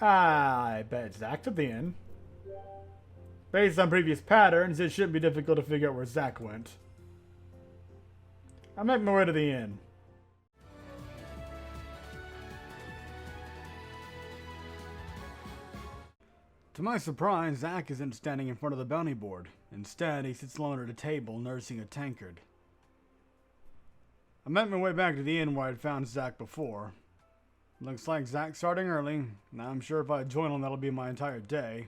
I bet Zach's at the inn. Based on previous patterns, it shouldn't be difficult to figure out where Zach went. I make my way to the inn. To my surprise, Zach isn't standing in front of the bounty board. Instead, he sits alone at a table, nursing a tankard. I make my way back to the inn where I'd found Zach before. Looks like Zach's starting early. Now I'm sure if I join him, that'll be my entire day.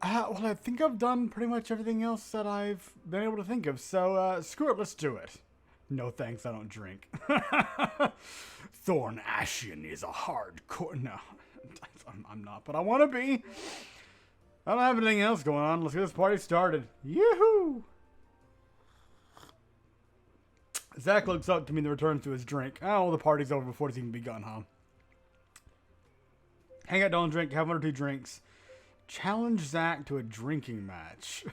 Well, I think I've done pretty much everything else that I've been able to think of, so screw it, let's do it. No thanks, I don't drink. Thorn Ashen is a hardcore... No, I'm not, but I want to be. I don't have anything else going on. Let's get this party started. Yoo-hoo! Zach looks up to me and returns to his drink. Oh, the party's over before it's even begun, huh? Hang out, don't drink, have one or two drinks. Challenge Zach to a drinking match.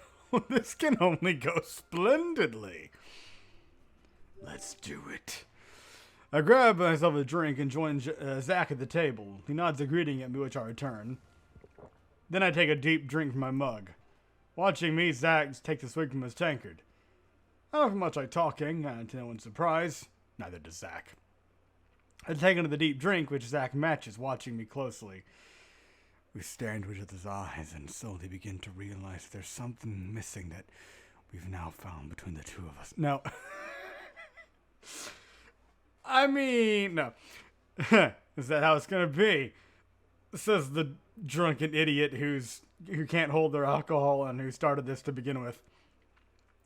This can only go splendidly. Let's do it. I grab myself a drink and join Zach at the table. He nods a greeting at me, which I return. Then I take a deep drink from my mug. Watching me, Zach takes a swig from his tankard. I don't feel much like talking, and to no one's surprise, neither does Zach. I take another deep drink, which Zach matches, watching me closely. We stare into each other's eyes and slowly begin to realize there's something missing that we've now found between the two of us. No. I mean, no. Is that how it's gonna be? Says the drunken idiot who can't hold their alcohol and who started this to begin with.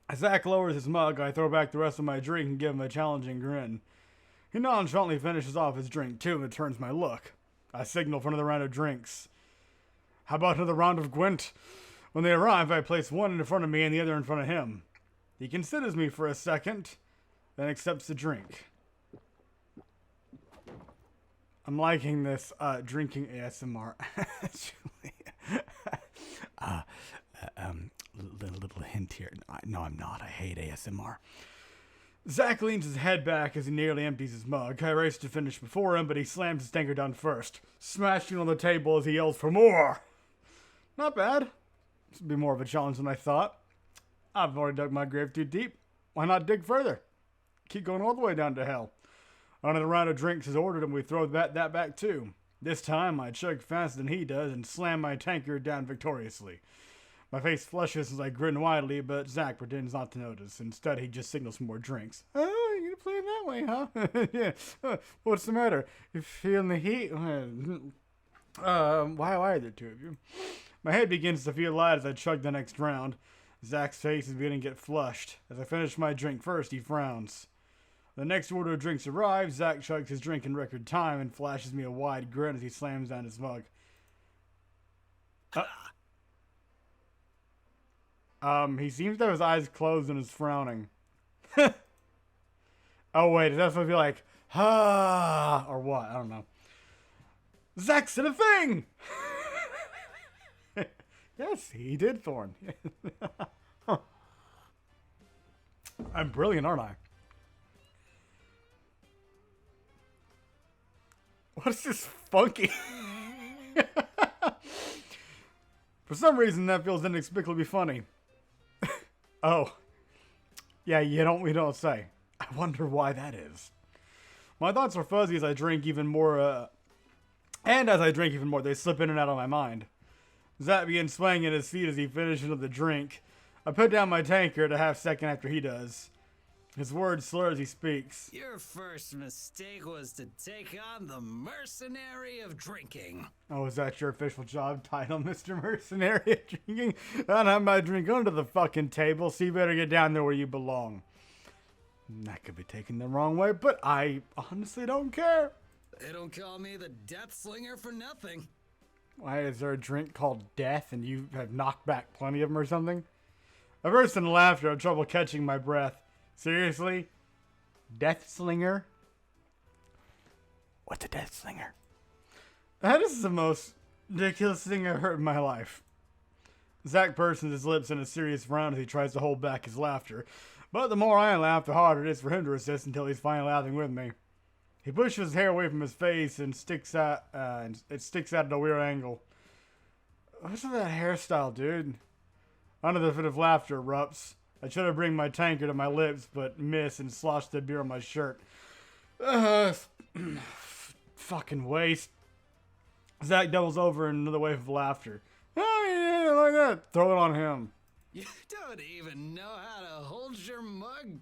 As Zach lowers his mug, I throw back the rest of my drink and give him a challenging grin. He nonchalantly finishes off his drink too and returns my look. I signal for another round of drinks. How about another round of Gwent? When they arrive, I place one in front of me and the other in front of him. He considers me for a second, then accepts the drink. I'm liking this drinking ASMR, actually. Little hint here. No, I'm not. I hate ASMR. Zach leans his head back as he nearly empties his mug. I race to finish before him, but he slams his tankard down first, smashing on the table as he yells for more. Not bad. This would be more of a challenge than I thought. I've already dug my grave too deep. Why not dig further? Keep going all the way down to hell. Another round of drinks is ordered and we throw that back too. This time I chug faster than he does and slam my tankard down victoriously. My face flushes as I grin widely, but Zach pretends not to notice. Instead, he just signals for more drinks. Oh, you're playing that way, huh? Yeah. What's the matter? You feeling the heat? Why are there two of you? My head begins to feel light as I chug the next round. Zach's face is beginning to get flushed. As I finish my drink first, he frowns. The next order of drinks arrives. Zach chugs his drink in record time and flashes me a wide grin as he slams down his mug. He seems to have his eyes closed and is frowning. Oh, wait, is that supposed to be like, ha, or what? I don't know. Zach said a thing! Yes, he did, Thorn. I'm brilliant, aren't I? What's this funky? For some reason, that feels inexplicably funny. Oh. Yeah, we don't say. I wonder why that is. My thoughts are fuzzy as I drink even more, and as I drink even more, they slip in and out of my mind. Zach begins swaying at his feet as he finishes the drink. I put down my tankard a half second after he does. His words slur as he speaks. Your first mistake was to take on the mercenary of drinking. Oh, is that your official job title, Mr. Mercenary of Drinking? I don't have my drink under the fucking table, so you better get down there where you belong. That could be taken the wrong way, but I honestly don't care. They don't call me the Death Slinger for nothing. Why, is there a drink called Death and you have knocked back plenty of them or something? I burst into laughter, had trouble catching my breath. Seriously? Death Slinger? What's a Death Slinger? That is the most ridiculous thing I've heard in my life. Zach pursed his lips in a serious frown as he tries to hold back his laughter. But the more I laugh, the harder it is for him to resist until he's finally laughing with me. He pushes his hair away from his face and it sticks out at a weird angle. What's with that hairstyle, dude? Another fit of laughter erupts. I try to bring my tankard to my lips, but miss and slosh the beer on my shirt. Fucking waste. Zach doubles over in another wave of laughter. Oh, yeah, like that. Throw it on him. You don't even know how to hold your mug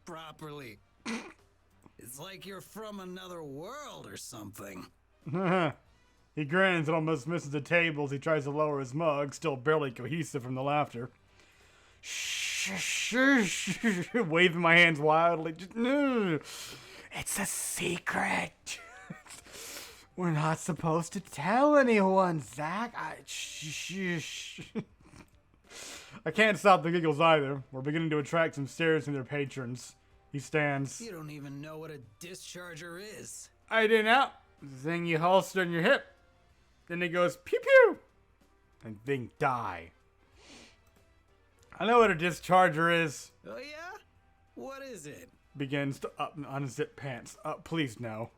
properly. It's like you're from another world or something. He grins and almost misses the table as he tries to lower his mug, still barely cohesive from the laughter. Shh, waving my hands wildly. It's a secret. We're not supposed to tell anyone, Zach. I can't stop the giggles either. We're beginning to attract some stares from their patrons. He stands. You don't even know what a discharger is. I do now. The thing you holster in your hip. Then it goes pew pew. And thing die. I know what a discharger is. Oh yeah? What is it? Begins to unzip pants. Please no.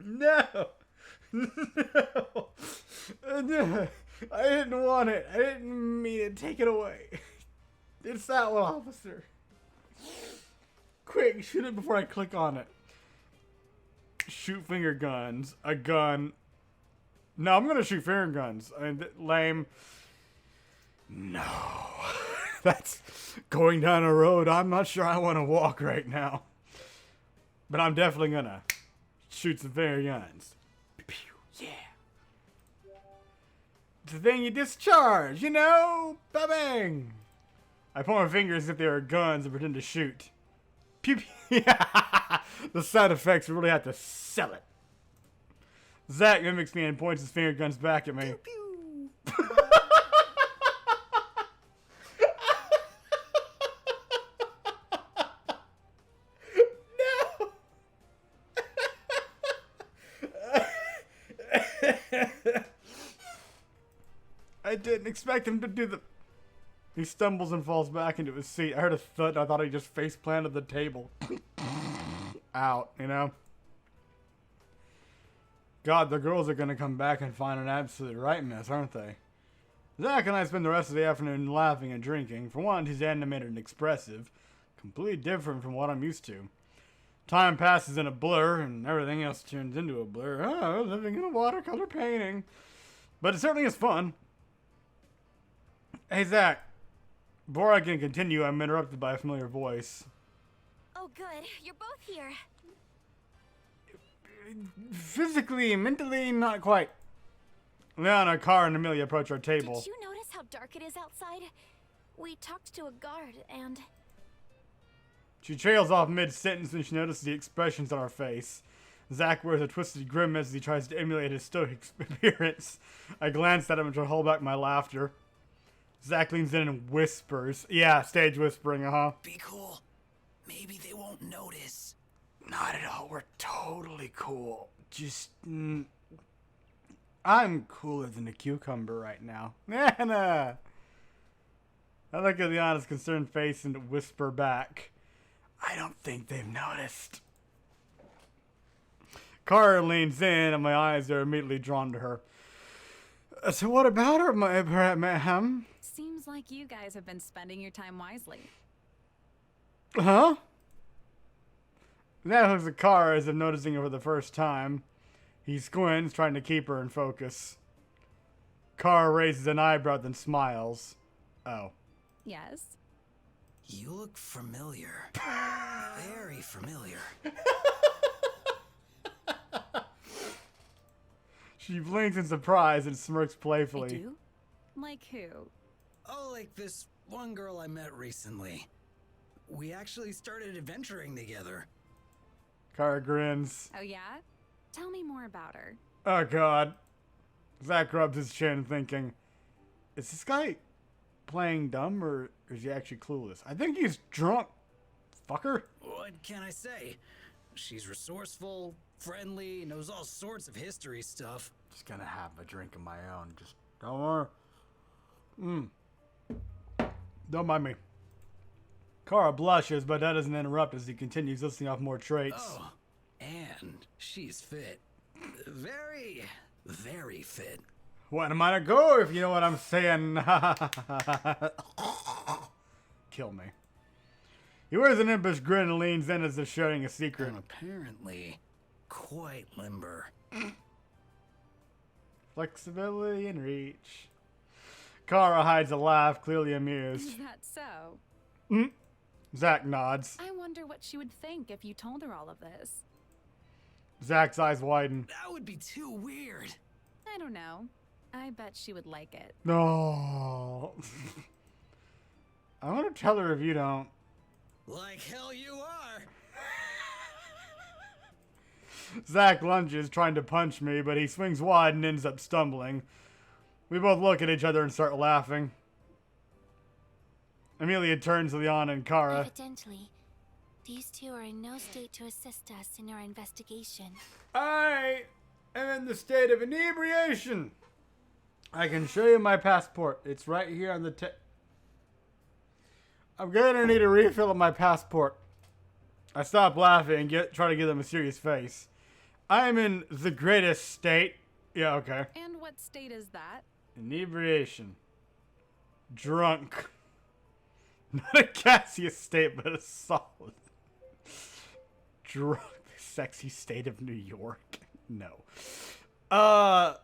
No. No. I didn't want it. I didn't mean it. Take it away. It's that one, officer. Quick, shoot it before I click on it. Shoot finger guns. A gun. No, I'm gonna shoot finger guns. I mean, lame. No. That's going down a road I'm not sure I want to walk right now. But I'm definitely gonna shoot some finger guns. Pew, yeah. It's the thing you discharge, you know? Ba-bang! I point my fingers as if they are guns and pretend to shoot. Pew, pew. Yeah. The sound effects really have to sell it. Zach mimics me and points his finger guns back at me. Pew, pew. No! I didn't expect him to do the... He stumbles and falls back into his seat. I heard a thud and I thought he just face planted the table. Out, you know? God, the girls are gonna come back and find an absolute right mess, aren't they? Zach and I spend the rest of the afternoon laughing and drinking. For one, he's animated and expressive. Completely different from what I'm used to. Time passes in a blur, and everything else turns into a blur. Oh, living in a watercolor painting. But it certainly is fun. Hey, Zach. Before I can continue, I'm interrupted by a familiar voice. Oh, good. You're both here. Physically, mentally, not quite. Leona, Carr, and Amelia approach our table. Did you notice how dark it is outside? We talked to a guard, and... She trails off mid-sentence when she notices the expressions on our face. Zach wears a twisted grimace as he tries to emulate his stoic appearance. I glance at him and try to hold back my laughter. Zach leans in and whispers. Yeah, stage whispering, Be cool. Maybe they won't notice. Not at all. We're totally cool. Just, I'm cooler than a cucumber right now. Nah. I look at the honest, concerned face and whisper back. I don't think they've noticed. Cara leans in and my eyes are immediately drawn to her. So what about her, ma'am? Seems like you guys have been spending your time wisely. Huh? That looks at Cara as if noticing her for the first time. He squints, trying to keep her in focus. Cara raises an eyebrow, then smiles. Oh. Yes? You look familiar. Very familiar. She blinks in surprise and smirks I playfully. do? Like who? Oh, like this one girl I met recently. We actually started adventuring together. Cara grins. Oh yeah? Tell me more about her. Oh god. Zach rubs his chin thinking, is this guy playing dumb or is he actually clueless? I think he's drunk fucker. What can I say? She's resourceful, friendly, knows all sorts of history stuff. Just gonna have a drink of my own. Just don't worry. Don't mind me. Kara blushes, but that doesn't interrupt as he continues listing off more traits. Oh, and she's fit. Very, very fit. When am I to go, if you know what I'm saying? Kill me. He wears an impish grin and leans in as if sharing a secret. And apparently, quite limber. Flexibility and reach. Kara hides a laugh, clearly amused. Is that so? Zach nods. I wonder what she would think if you told her all of this. Zach's eyes widen. That would be too weird. I don't know. I bet she would like it. No. I want to tell her if you don't. Like hell you are. Zach lunges, trying to punch me, but he swings wide and ends up stumbling. We both look at each other and start laughing. Amelia turns to Liana and Kara. Evidently, these two are in no state to assist us in our investigation. I am in the state of inebriation. I can show you my passport. It's right here on the I'm gonna need a refill of my passport. I stop laughing and try to give them a serious face. I am in the greatest state. Yeah, okay. And what state is that? Inebriation. Drunk. Not a gaseous state, but a solid. Drunk. The sexy state of New York. No. I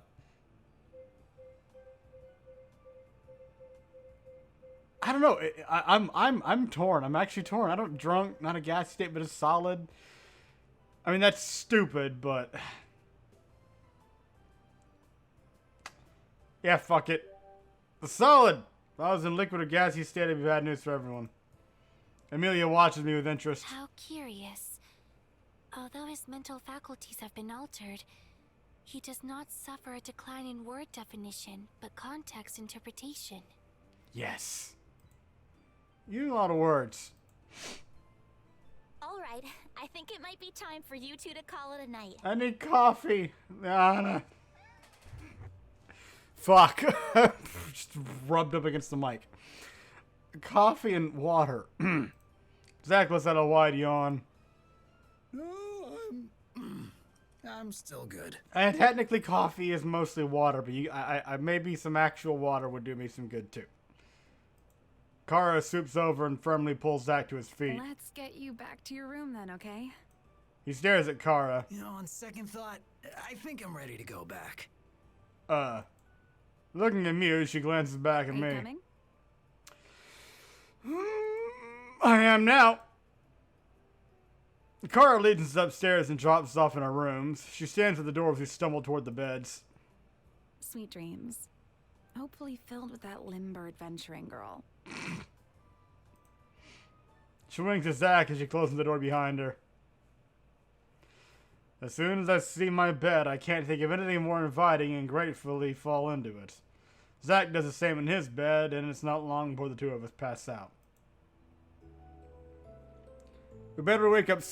don't know. I'm torn. I'm actually torn. I don't drunk, not a gas state, but a solid. I mean, that's stupid, but yeah, fuck it. The solid. If I was in liquid or gassy state, it'd be bad news for everyone. Amelia watches me with interest. How curious. Although his mental faculties have been altered, he does not suffer a decline in word definition, but context interpretation. Yes. You know a lot of words. All right, I think it might be time for you two to call it a night. I need coffee. Anna. Fuck. Just rubbed up against the mic. Coffee and water. Zach lets out a wide yawn. No, I'm still good. And technically coffee is mostly water, but maybe some actual water would do me some good too. Kara swoops over and firmly pulls Zach to his feet. Let's get you back to your room then, okay? He stares at Kara. You know, on second thought, I think I'm ready to go back. Looking amused, she glances back at Are you me. coming? I am now. Kara leads us upstairs and drops us off in our rooms. She stands at the door as we stumble toward the beds. Sweet dreams. Hopefully filled with that limber adventuring girl. She winks at Zach as she closes the door behind her. As soon as I see my bed, I can't think of anything more inviting and gratefully fall into it. Zach does the same in his bed, and it's not long before the two of us pass out. We better wake up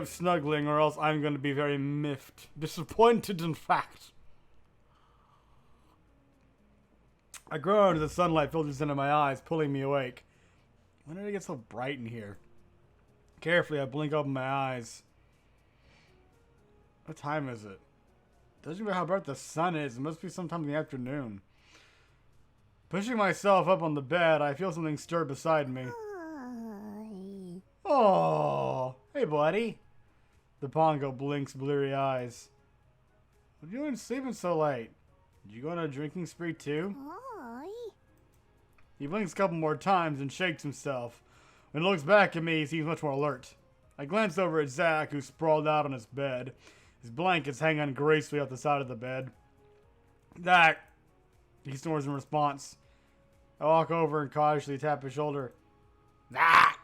snuggling, or else I'm going to be very miffed. Disappointed, in fact. I groan as the sunlight filters into my eyes, pulling me awake. When did it get so bright in here? Carefully, I blink open my eyes. What time is it? Doesn't matter how bright the sun is. It must be sometime in the afternoon. Pushing myself up on the bed, I feel something stir beside me. Oh, hey, buddy. The Pongo blinks bleary eyes. What are you doing sleeping so late? Did you go on a drinking spree too? He blinks a couple more times and shakes himself. When he looks back at me, he seems much more alert. I glance over at Zach, who's sprawled out on his bed. His blankets hang ungracefully off the side of the bed. Zach! He snores in response. I walk over and cautiously tap his shoulder. Zach!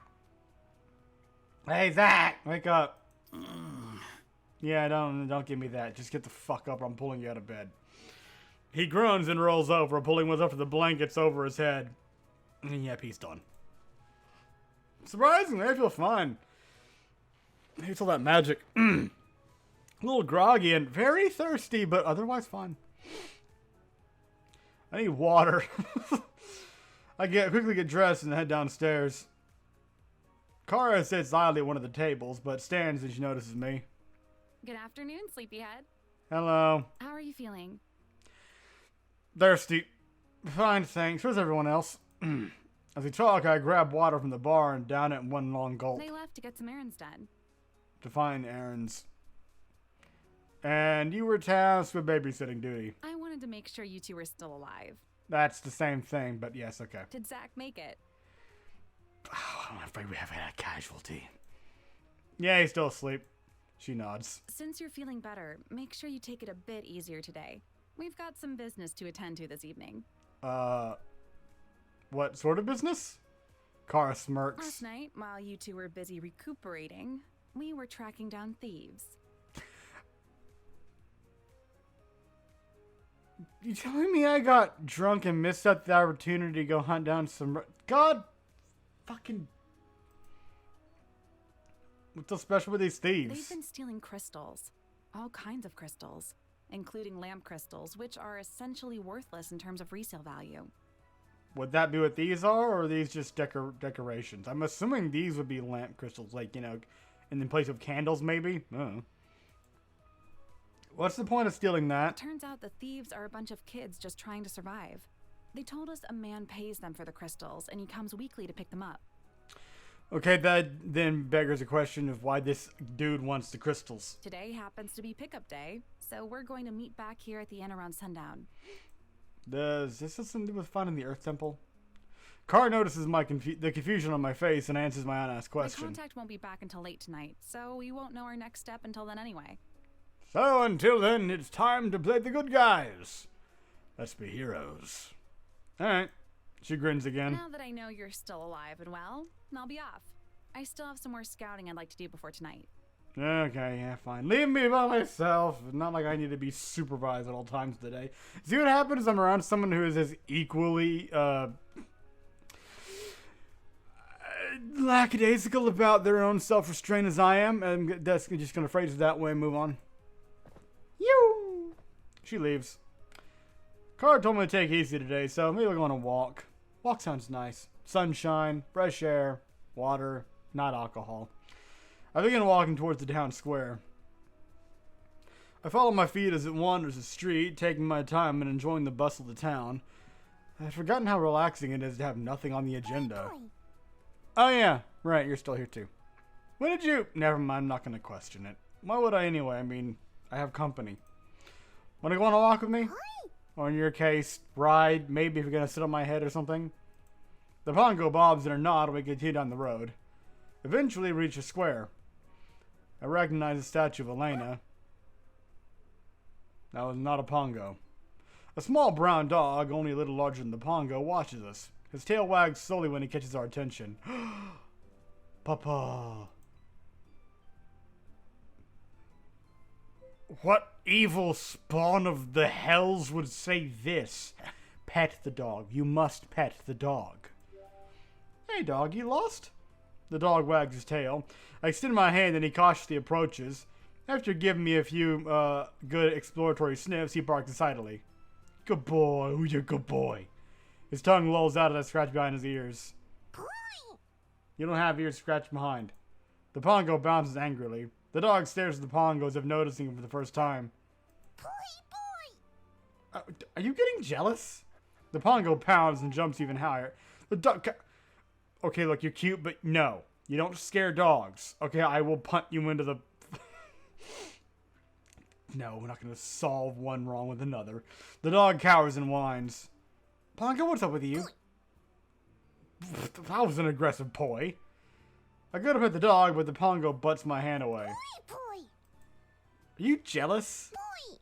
Hey, Zach! Wake up. Yeah, don't give me that. Just get the fuck up or I'm pulling you out of bed. He groans and rolls over, pulling what's up to the blankets over his head. And yep, he's done. Surprisingly, I feel fine. It's all that magic. A little groggy and very thirsty, but otherwise fine. I need water. I quickly get dressed and head downstairs. Kara sits idly at one of the tables, but stands as she notices me. Good afternoon, sleepyhead. Hello. How are you feeling? Thirsty. Fine, thanks. Where's everyone else? As we talk, I grab water from the bar and down it in one long gulp. They left to get some errands done. To find errands. And you were tasked with babysitting duty. I wanted to make sure you two were still alive. That's the same thing, but yes, okay. Did Zach make it? Oh, I'm afraid we haven't had a casualty. Yeah, he's still asleep. She nods. Since you're feeling better, make sure you take it a bit easier today. We've got some business to attend to this evening. What sort of business? Kara smirks. Last night, while you two were busy recuperating, we were tracking down thieves. You telling me I got drunk and missed out the opportunity to go hunt down some... God fucking... What's so special with these thieves? They've been stealing crystals. All kinds of crystals, including lamp crystals, which are essentially worthless in terms of resale value. Would that be what these are, or are these just decorations? I'm assuming these would be lamp crystals, like, you know, in place of candles, maybe? I don't know. What's the point of stealing that? Turns out the thieves are a bunch of kids just trying to survive. They told us a man pays them for the crystals, and he comes weekly to pick them up. Okay, that then beggars the question of why this dude wants the crystals. Today happens to be pickup day, so we're going to meet back here at the inn around sundown. Does this have something to do with finding the Earth Temple? Carr notices the confusion on my face and answers my unasked question. My contact won't be back until late tonight, so we won't know our next step until then anyway. So until then, it's time to play the good guys. Let's be heroes. Alright. She grins again. Now that I know you're still alive and well, I'll be off. I still have some more scouting I'd like to do before tonight. Okay, yeah, fine. Leave me by myself. Not like I need to be supervised at all times of the day. See what happens is I'm around someone who is as equally, lackadaisical about their own self-restraint as I am. And that's just going to phrase it that way and move on. You. She leaves. Carr told me to take it easy today, so maybe we'll go on a walk. Walk sounds nice. Sunshine, fresh air, water, not alcohol. I begin walking towards the town square. I follow my feet as it wanders the street, taking my time and enjoying the bustle of the town. I've forgotten how relaxing it is to have nothing on the agenda. Oh yeah, right, you're still here too. When did you... Never mind, I'm not going to question it. Why would I anyway? I mean, I have company. Want to go on a walk with me? Or in your case, ride, maybe if you're going to sit on my head or something? The Pongo bobs in a nod and we continue down the road. Eventually reach a square. I recognize the statue of Elena. That was not a Pongo. A small brown dog, only a little larger than the Pongo, watches us. His tail wags slowly when he catches our attention. Papa. What evil spawn of the hells would say this? Pet the dog. You must pet the dog. Hey dog, you lost? The dog wags his tail. I extend my hand and he cautiously approaches. After giving me a few good exploratory sniffs, he barks excitedly. Good boy, who's your good boy? His tongue lolls out as I scratch behind his ears. Boy. You don't have ears to scratch behind. The Pongo bounces angrily. The dog stares at the Pongo as if noticing him for the first time. Boy. Are you getting jealous? The Pongo pounds and jumps even higher. The dog... Okay, look, you're cute, but no. You don't scare dogs. Okay, I will punt you into the... No, we're not going to solve one wrong with another. The dog cowers and whines. Pongo, what's up with you? That was an aggressive boy. I go to pet the dog, but the Pongo butts my hand away. Boy. Are you jealous? Boy.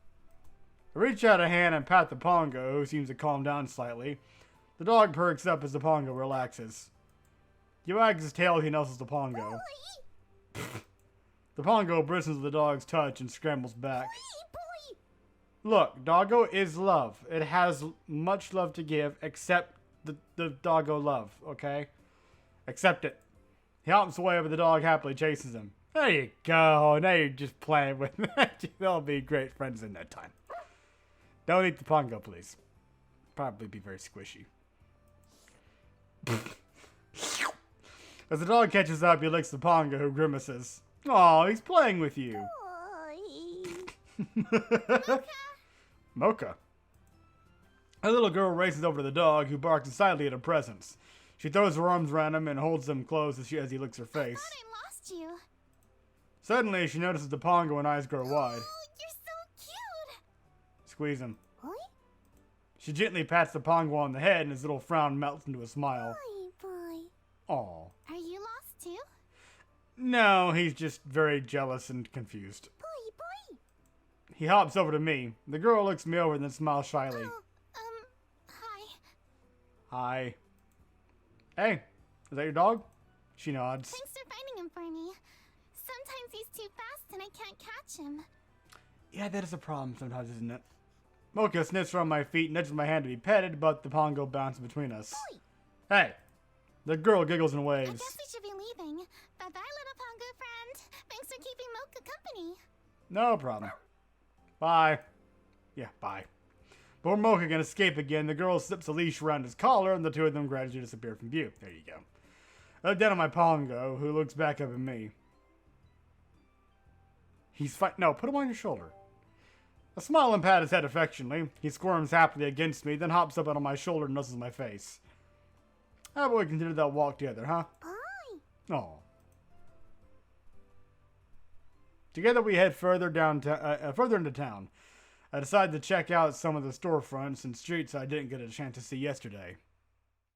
I reach out a hand and pat the Pongo, who seems to calm down slightly. The dog perks up as the Pongo relaxes. He wags his tail as he nuzzles the Pongo. The Pongo bristles at the dog's touch and scrambles back. Look, doggo is love. It has much love to give, except the doggo love, okay? Accept it. He hops away, but the dog happily chases him. There you go. Now you're just playing with it. They'll be great friends in no time. Don't eat the pongo, please. Probably be very squishy. As the dog catches up, he licks the pongo, who grimaces. Aw, he's playing with you. Mocha. A little girl races over to the dog, who barks excitedly at her presence. She throws her arms around him and holds them close as he licks her face. I thought I lost you. Suddenly, she notices the pongo and eyes grow wide. Oh, you're so cute. Squeeze him. Boy, She gently pats the pongo on the head, and his little frown melts into a smile. boy. Aw. Are you lost too? No, he's just very jealous and confused. Boy. He hops over to me. The girl looks me over and then smiles shyly. Hi. Hi. Hey, is that your dog? She nods. Thanks for finding him for me. Sometimes he's too fast and I can't catch him. Yeah, that is a problem sometimes, isn't it? Mocha sniffs around my feet, nudges my hand to be petted, but the pongo bounces between us. Boy. Hey! The girl giggles and I waves. guess we should be leaving. Bye-bye, little pongo friend. Thanks for keeping Mocha company. No problem. Bye. Yeah, bye. Before Mocha can escape again, the girl slips a leash around his collar, and the two of them gradually disappear from view. There you go. I look down at my pongo, who looks back up at me. He's no, put him on your shoulder. I smile and pat his head affectionately. He squirms happily against me, then hops up on my shoulder and nuzzles my face. How about we continue that walk together, huh? Bye. Aw. Together we head further further into town. I decide to check out some of the storefronts and streets I didn't get a chance to see yesterday.